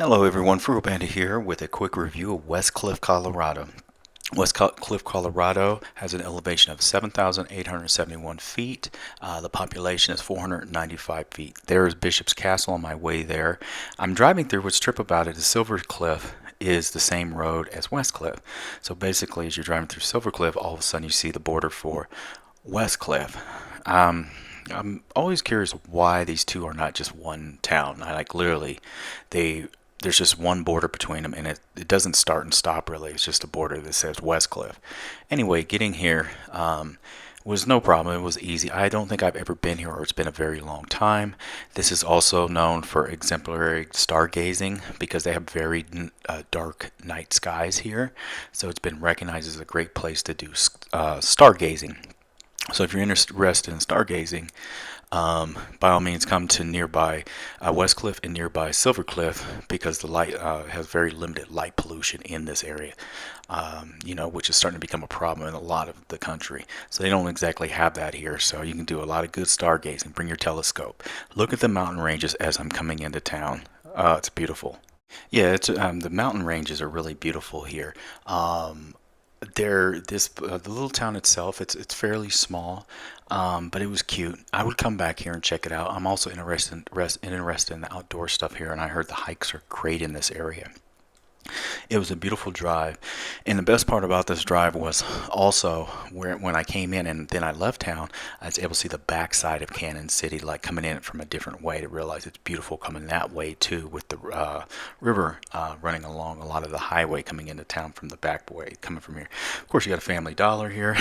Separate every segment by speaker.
Speaker 1: Hello everyone, Frugal Panda here with a quick review of Westcliffe, Colorado. Westcliffe, Colorado has an elevation of 7,871 feet. The population is 495 feet. There is Bishop's Castle on my way there. I'm driving through. What's trip about it is Silvercliff is the same road as Westcliffe. So basically, as you're driving through Silvercliff, all of a sudden you see the border for Westcliffe. I'm always curious why these two are not just one town. I like literally, there's just one border between them, and it doesn't start and stop really. It's just a border that says Westcliffe. Anyway, getting here was no problem. It was easy. I don't think I've ever been here, or it's been a very long time. This is also known for exemplary stargazing because they have very dark night skies here. So it's been recognized as a great place to do stargazing. So if you're interested in stargazing, by all means come to nearby Westcliffe and nearby Silvercliff because the light has very limited light pollution in this area, which is starting to become a problem in a lot of the country. So they don't exactly have that here. So you can do a lot of good stargazing. Bring your telescope. Look at the mountain ranges as I'm coming into town. It's beautiful. Yeah, it's the mountain ranges are really beautiful here. The little town itself, it's fairly small, but it was cute. I would come back here and check it out. I'm also interested in the outdoor stuff here, and I heard the hikes are great in this area. It was a beautiful drive, and the best part about this drive was also when I came in and then I left town, I was able to see the backside of Cannon City, like coming in from a different way to realize it's beautiful coming that way too, with the river running along a lot of the highway coming into town from the back way coming from here. Of course, you got a Family Dollar here.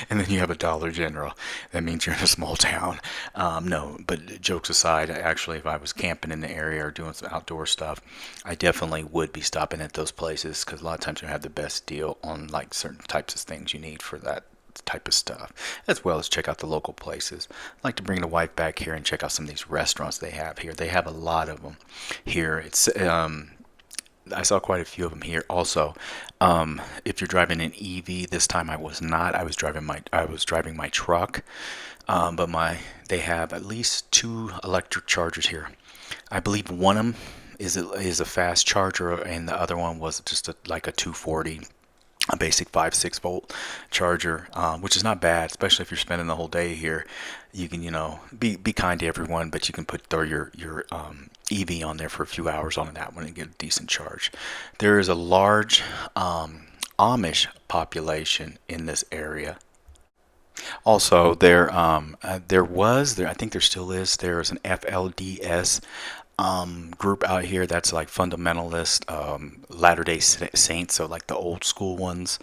Speaker 1: And then you have a Dollar General. That means you're in a small town. No, but jokes aside, actually, if I was camping in the area or doing some outdoor stuff, I definitely would be stopping at those places because a lot of times you have the best deal on like certain types of things you need for that type of stuff, as well as check out the local places. I like to bring the wife back here and check out some of these restaurants they have here. They have a lot of them here. I saw quite a few of them here. Also, if you're driving an EV, this time I was not. I was driving my truck, but they have at least two electric chargers here. I believe one of them is a fast charger, and the other one was just like a 240, a basic 5-6 volt charger, which is not bad, especially if you're spending the whole day here. You can, be kind to everyone, but you can throw your EV on there for a few hours on that one and get a decent charge. There is a large Amish population in this area. Also, I think there still is. There is an FLDS group out here that's like fundamentalist Latter-day Saints, so like the old school ones,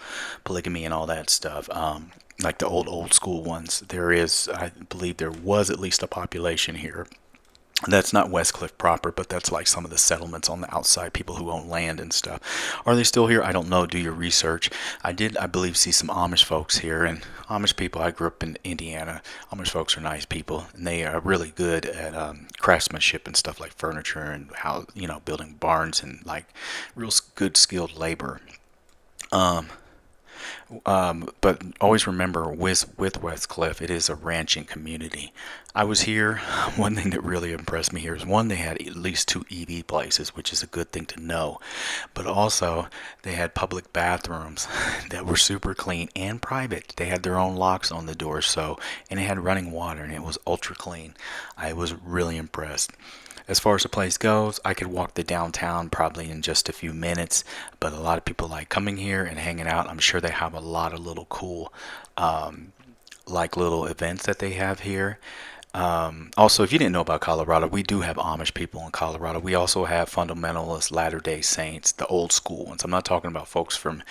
Speaker 1: polygamy and all that stuff. Like the old school ones. I believe there was at least a population here. That's not Westcliffe proper, but that's like some of the settlements on the outside, people who own land and stuff. Are they still here? I don't know. Do your research. I believe, see some Amish folks here. And Amish people, I grew up in Indiana. Amish folks are nice people, and they are really good at craftsmanship and stuff like furniture and how, building barns and like real good skilled labor. Um, but always remember with Westcliff, it is a ranching community. I was here. One thing that really impressed me here is one, they had at least two EV places, which is a good thing to know. But also, they had public bathrooms that were super clean and private. They had their own locks on the doors, and they had running water, and it was ultra clean. I was really impressed. As far as the place goes, I could walk the downtown probably in just a few minutes, but a lot of people like coming here and hanging out. I'm sure they have a lot of little cool, like little events that they have here. Also, if you didn't know about Colorado, we do have Amish people in Colorado. We also have fundamentalist Latter-day Saints, the old school ones. I'm not talking about folks from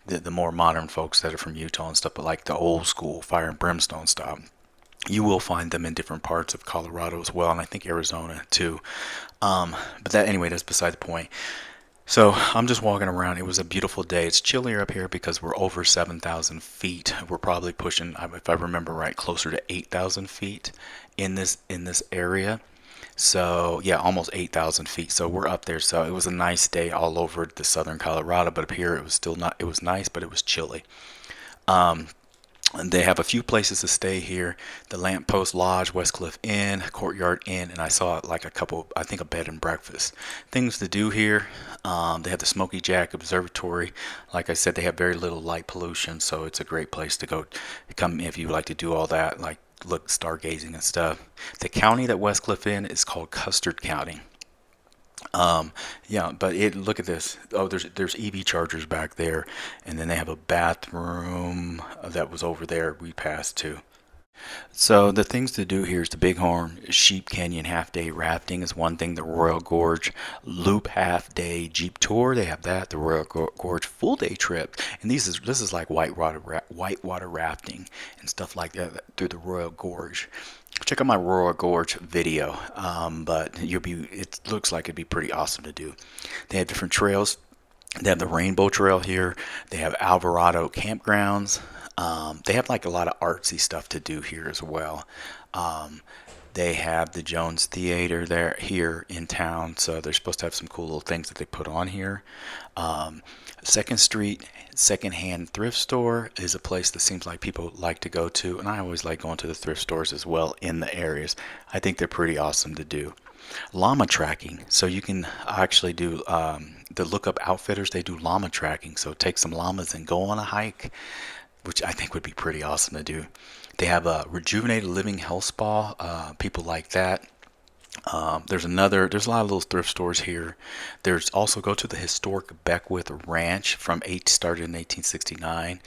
Speaker 1: the more modern folks that are from Utah and stuff, but like the old school fire and brimstone style. You will find them in different parts of Colorado as well, and I think Arizona too. But anyway, that's beside the point. So I'm just walking around. It was a beautiful day. It's chillier up here because we're over 7,000 feet. We're probably pushing, if I remember right, closer to 8,000 feet in this area. So yeah, almost 8,000 feet. So we're up there. So it was a nice day all over the southern Colorado, but up here it was still not. It was nice, but it was chilly. Um, And they have a few places to stay here: the Lamppost Lodge, Westcliffe Inn, Courtyard Inn, and I saw like a couple, I think a bed and breakfast. Things to do here: they have the Smoky Jack Observatory. Like I said, they have very little light pollution, so it's a great place to go. Come if you like to do all that, like look stargazing and stuff. The county that Westcliffe in is called Custard County. Yeah, but look at this. Oh, there's EV chargers back there, and then they have a bathroom that was over there we passed to. So the things to do here is the Bighorn Sheep Canyon half day rafting is one thing. The Royal Gorge Loop half day Jeep tour, they have that. The Royal Gorge full day trip, and this is like whitewater rafting and stuff like that through the Royal Gorge. Check out my Royal Gorge video, but it looks like it'd be pretty awesome to do. They have different trails. They have the Rainbow Trail here. They have Alvarado campgrounds. They have like a lot of artsy stuff to do here as well. Um, they have the Jones Theater there here in town, so they're supposed to have some cool little things that they put on here. Um, Second Street Secondhand Thrift Store is a place that seems like people like to go to, and I always like going to the thrift stores as well in the areas. I think they're pretty awesome to do. Llama tracking, so you can actually do the Lookup Outfitters. They do llama tracking, so take some llamas and go on a hike, which I think would be pretty awesome to do. They have a rejuvenated living health spa. People like that. There's a lot of little thrift stores here. There's also go to the historic Beckwith Ranch from started in 1869.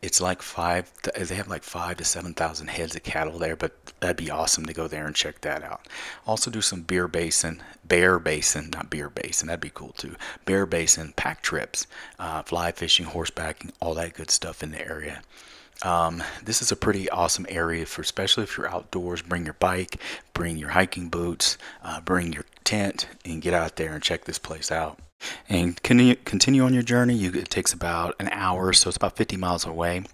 Speaker 1: It's like they have like 5 to 7,000 heads of cattle there, but that'd be awesome to go there and check that out. Also do some Bear Basin, not Beer Basin, that'd be cool too. Bear Basin pack trips, fly fishing, horsebacking, all that good stuff in the area. This is a pretty awesome area for, especially if you're outdoors. Bring your bike, bring your hiking boots, bring your tent, and get out there and check this place out. And continue on your journey. It takes about an hour, so it's about 50 miles away.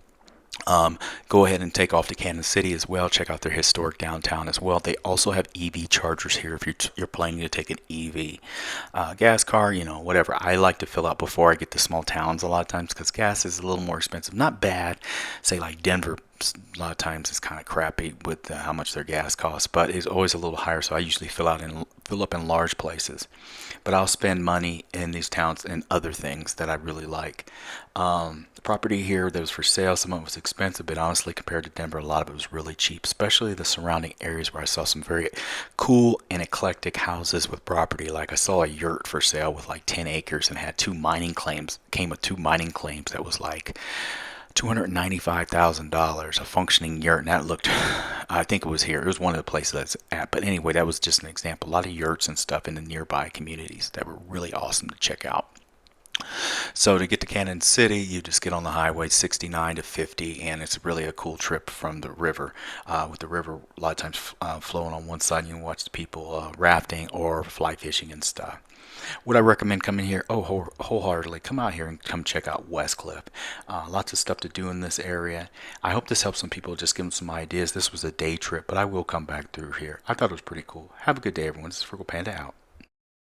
Speaker 1: Go ahead and take off to Kansas City as well. Check out their historic downtown as well. They also have EV chargers here if you're planning to take an EV. Gas car, whatever. I like to fill out before I get to small towns a lot of times because gas is a little more expensive. Not bad. Say like Denver, a lot of times it's kind of crappy with how much their gas costs, but it's always a little higher, so I usually fill up in large places. But I'll spend money in these towns and other things that I really like. The property here that was for sale, some of it was expensive, but honestly, compared to Denver, a lot of it was really cheap, especially the surrounding areas where I saw some very cool and eclectic houses with property. Like I saw a yurt for sale with like 10 acres and had came with two mining claims that was like $295,000, a functioning yurt, and that looked, I think it was here. It was one of the places that's at. But anyway, that was just an example. A lot of yurts and stuff in the nearby communities that were really awesome to check out. So to get to Kansas City, you just get on the highway 69 to 50, and it's really a cool trip from the river. With the river a lot of times flowing on one side, you can watch the people rafting or fly fishing and stuff. Would I recommend coming here? Oh, wholeheartedly. Come out here and come check out Westcliffe. Lots of stuff to do in this area. I hope this helps some people, just give them some ideas. This was a day trip, but I will come back through here. I thought it was pretty cool. Have a good day, everyone. This is Frugal Panda out.